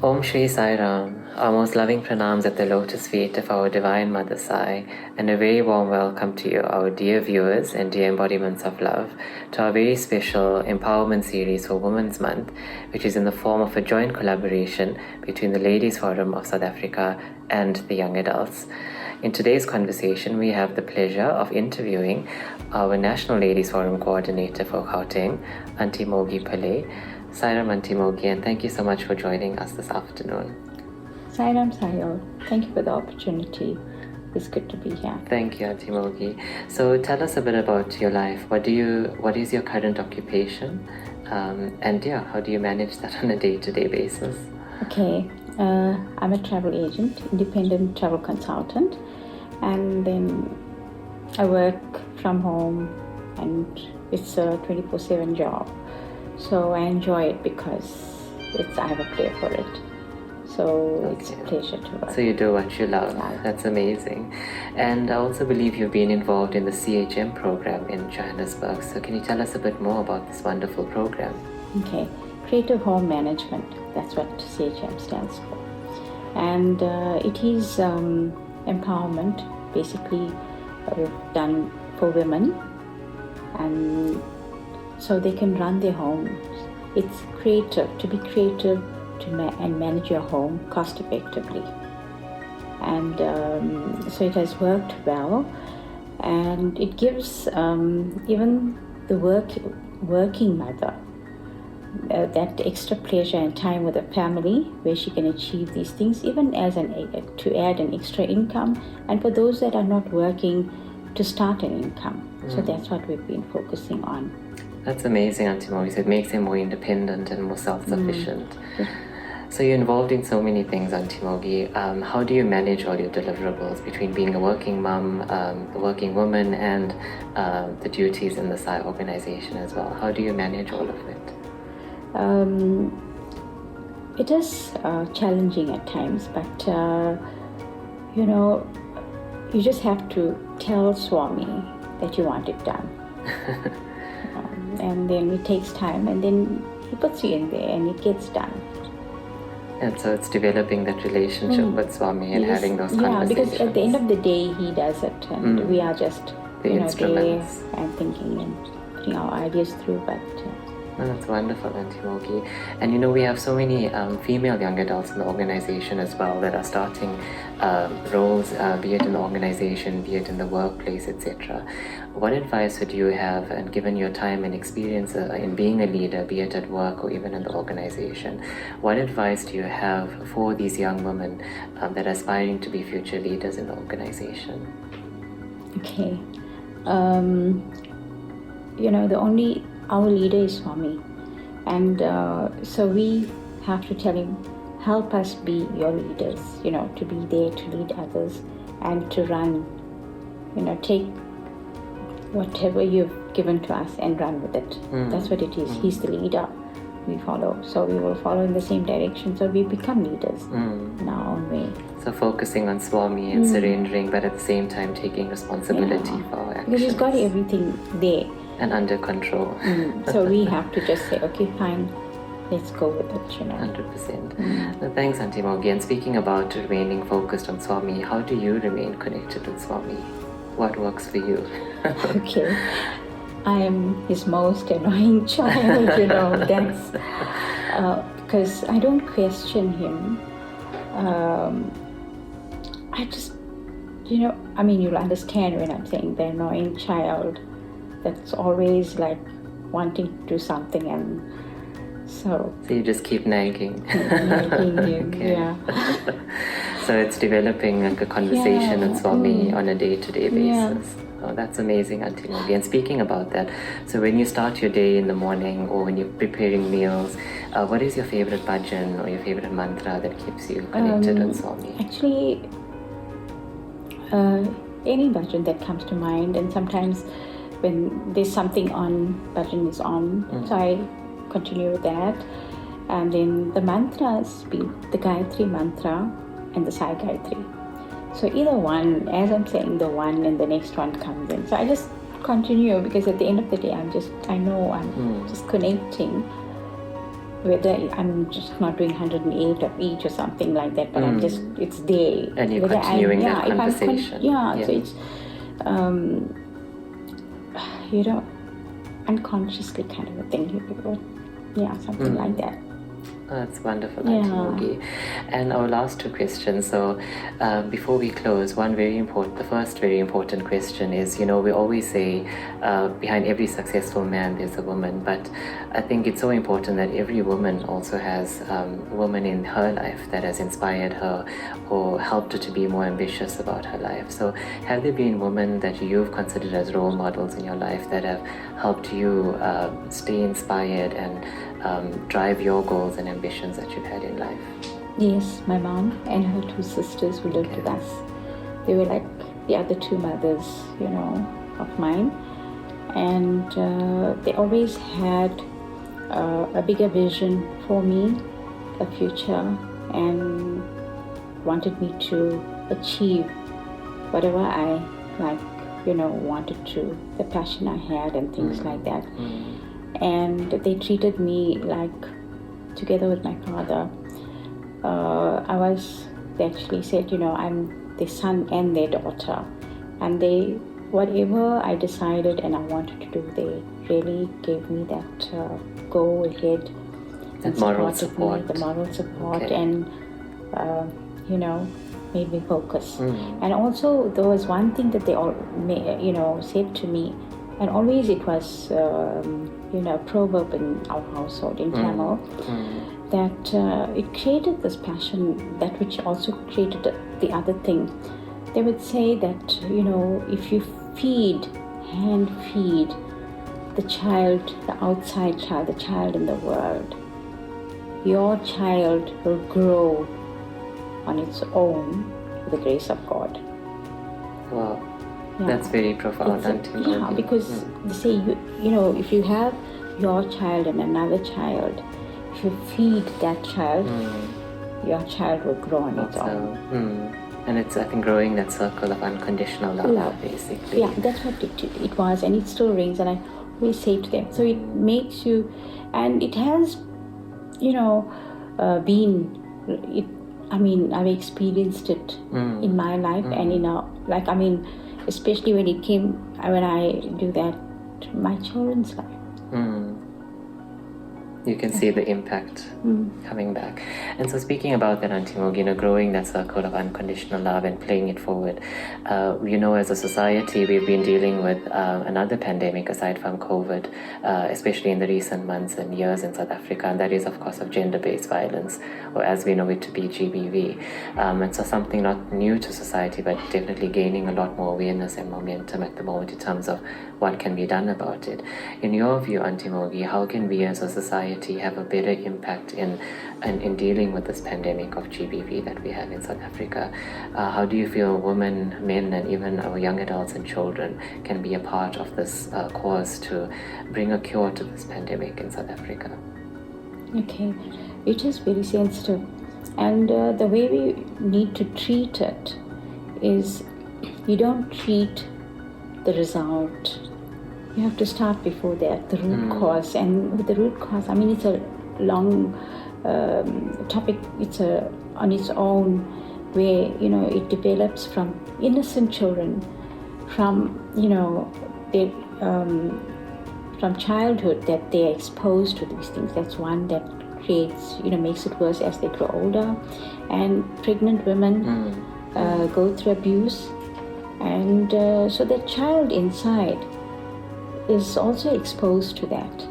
Om Shri Sai Ram, our most loving pranams at the lotus feet of our Divine Mother Sai, and a very warm welcome to you, our dear viewers and dear embodiments of love, to our very special empowerment series for Women's Month, which is in the form of a joint collaboration between the Ladies Forum of South Africa and the young adults. In today's conversation, we have the pleasure of interviewing our National Ladies Forum Coordinator for Gauteng, Auntie Mogi Pillay. Sairam, Auntie Mogi, and thank you so much for joining us this afternoon. Sairam, Sayo. Thank you for the opportunity. It's good to be here. Thank you, Auntie Mogi. So tell us a bit about your life. What is your current occupation? And how do you manage that on a day-to-day basis? Okay, I'm a travel agent, independent travel consultant, and then I work from home, and it's a 24/7 job. So I enjoy it because I have a play for it. So it's a pleasure to work. So you do what you love. Yeah. That's amazing. And I also believe you've been involved in the CHM program in Johannesburg. So can you tell us a bit more about this wonderful program? Okay, Creative Home Management. That's what CHM stands for. And it is empowerment, basically we've done for women, and so they can run their homes. It's creative, to be creative and manage your home cost effectively. And so it has worked well, and it gives even the working mother that extra pleasure and time with the family where she can achieve these things, even as to add an extra income, and for those that are not working, to start an income. So that's what we've been focusing on. That's amazing, Auntie Mogi. So it makes them more independent and more self-sufficient. So you're involved in so many things, Auntie Mogi. How do you manage all your deliverables between being a working mom, a working woman, and the duties in the SAI organization as well? How do you manage all of it? It is challenging at times, but you just have to tell Swami that you want it done. And then it takes time, and then he puts you in there and it gets done. And so it's developing that relationship with Swami and having those conversations. Yeah, because at the end of the day, he does it, and we are just the instruments. There and thinking and putting our ideas through. But that's wonderful, Auntie Mogi. And we have so many female young adults in the organization as well that are starting roles, be it in the organization, be it in the workplace, etc. What advice would you have, and given your time and experience in being a leader, be it at work or even in the organization, what advice do you have for these young women that are aspiring to be future leaders in the organization? Okay. Our leader is Swami, and so we have to tell him, help us be your leaders, to be there to lead others and to run, take whatever you've given to us and run with it. That's what it is. He's the leader. We follow. So we will follow in the same direction. So we become leaders in our own way. So focusing on Swami and surrendering, but at the same time taking responsibility for our actions. Because he's got everything there. And under control. So we have to just say, okay, fine, let's go with it, 100%. Thanks, Auntie Mogi. And speaking about remaining focused on Swami, how do you remain connected with Swami? What works for you? Okay. I am his most annoying child, that's because I don't question him. I just, you'll understand when I'm saying the annoying child that's always like wanting to do something, and so you just keep nagging. Okay. Yeah. So it's developing like a conversation with Swami on a day-to-day basis. Oh, that's amazing, Auntie Mogi. And speaking about that, so when you start your day in the morning or when you're preparing meals, what is your favorite bhajan or your favorite mantra that keeps you connected with Swami? Actually, any bhajan that comes to mind, and sometimes when there's something on, bhajan is on, so I continue with that. And then the mantras be the Gayatri mantra and the Sai Gayatri. So either one, as I'm saying the one and the next one comes in. So I just continue, because at the end of the day, I know I'm just connecting whether I'm just not doing 108 of each or something like that, but I'm just, it's there. And you're continuing that conversation. So it's, unconsciously kind of a thing. Something like that. That's wonderful, Auntie Mogi. And our last two questions. So before we close, the first very important question is, we always say behind every successful man there's a woman, but I think it's so important that every woman also has a woman in her life that has inspired her or helped her to be more ambitious about her life. So have there been women that you've considered as role models in your life that have helped you stay inspired and drive your goals and ambitions that you've had in life? Yes, my mom and her two sisters who lived with us. They were like the other two mothers, of mine. And they always had a bigger vision for me, a future, and wanted me to achieve whatever I wanted to, the passion I had and things like that. And they treated me like, together with my father, they actually said, I'm their son and their daughter. And whatever I decided and I wanted to do, they really gave me that go ahead. The moral support. Okay. And, made me focus. And also there was one thing that they all, said to me, and always it was, a proverb in our household in Tamil, that it created this passion, that which also created the other thing. They would say that, if you hand feed the child, the outside child, the child in the world, your child will grow on its own with the grace of God. Wow. Yeah. That's very profound. Because they say, if you have your child and another child, if you feed that child, your child will grow on its own. And it's, I think, growing that circle of unconditional love, basically. Yeah, that's what it was, and it still rings, and I always say to them. So it makes you, and it has, I've experienced it in my life and especially when I do that to my children's life. You can see the impact coming back. And so speaking about that, Auntie Mogi, growing that circle of unconditional love and playing it forward, as a society, we've been dealing with another pandemic aside from COVID, especially in the recent months and years in South Africa, and that is, of course, of gender-based violence, or as we know it to be GBV. And so something not new to society, but definitely gaining a lot more awareness and momentum at the moment in terms of what can be done about it. In your view, Auntie Mogi, how can we as a society have a better impact in dealing with this pandemic of GBV that we have in South Africa? How do you feel women, men, and even our young adults and children can be a part of this cause to bring a cure to this pandemic in South Africa? Okay, it is very sensitive, and the way we need to treat it is, you don't treat the result. You have to start before that, the root cause. And with the root cause, it's a long topic. It's on its own, where it develops from innocent children, from from childhood, that they are exposed to these things. That's one that creates, makes it worse as they grow older. And pregnant women go through abuse, and so the child inside is also exposed to that.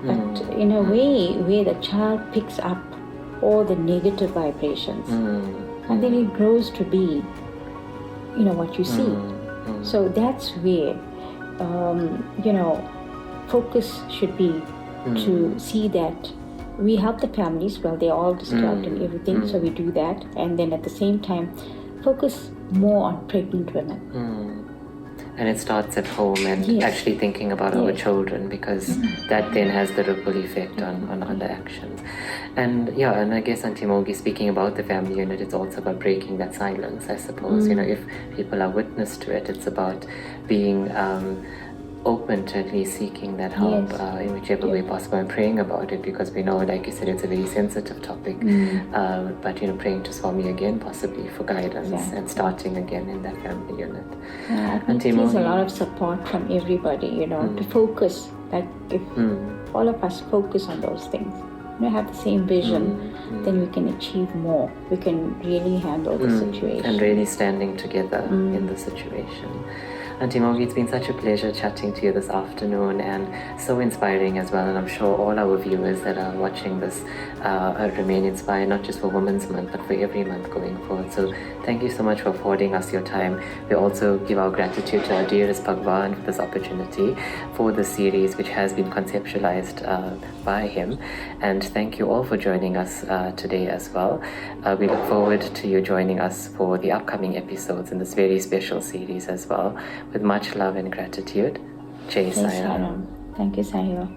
But in a way where the child picks up all the negative vibrations, and then it grows to be, what you see. So that's where, focus should be to see that we help the families. Well, they're all disturbed and everything, so we do that. And then at the same time, focus more on pregnant women. And it starts at home and actually thinking about our children, because that then has the ripple effect on other actions. And I guess, Auntie Mogi, speaking about the family unit, it's also about breaking that silence, I suppose. If people are witness to it, it's about being open to at least seeking that help Yes. in whichever way possible, and praying about it, because we know, like you said, it's a very sensitive topic. But praying to Swami again, possibly for guidance and starting again in that family unit. I think it needs a lot of support from everybody, to focus. Like if all of us focus on those things, have the same vision, then we can achieve more. We can really handle the situation. And really standing together in the situation. Auntie Mogi, it's been such a pleasure chatting to you this afternoon, and so inspiring as well. And I'm sure all our viewers that are watching this remain inspired, not just for Women's Month, but for every month going forward. So thank you so much for affording us your time. We also give our gratitude to our dearest Bhagwan for this opportunity for the series, which has been conceptualized by him. And thank you all for joining us today as well. We look forward to you joining us for the upcoming episodes in this very special series as well. With much love and gratitude. Jai Sai Ram. Thank you, Sahil.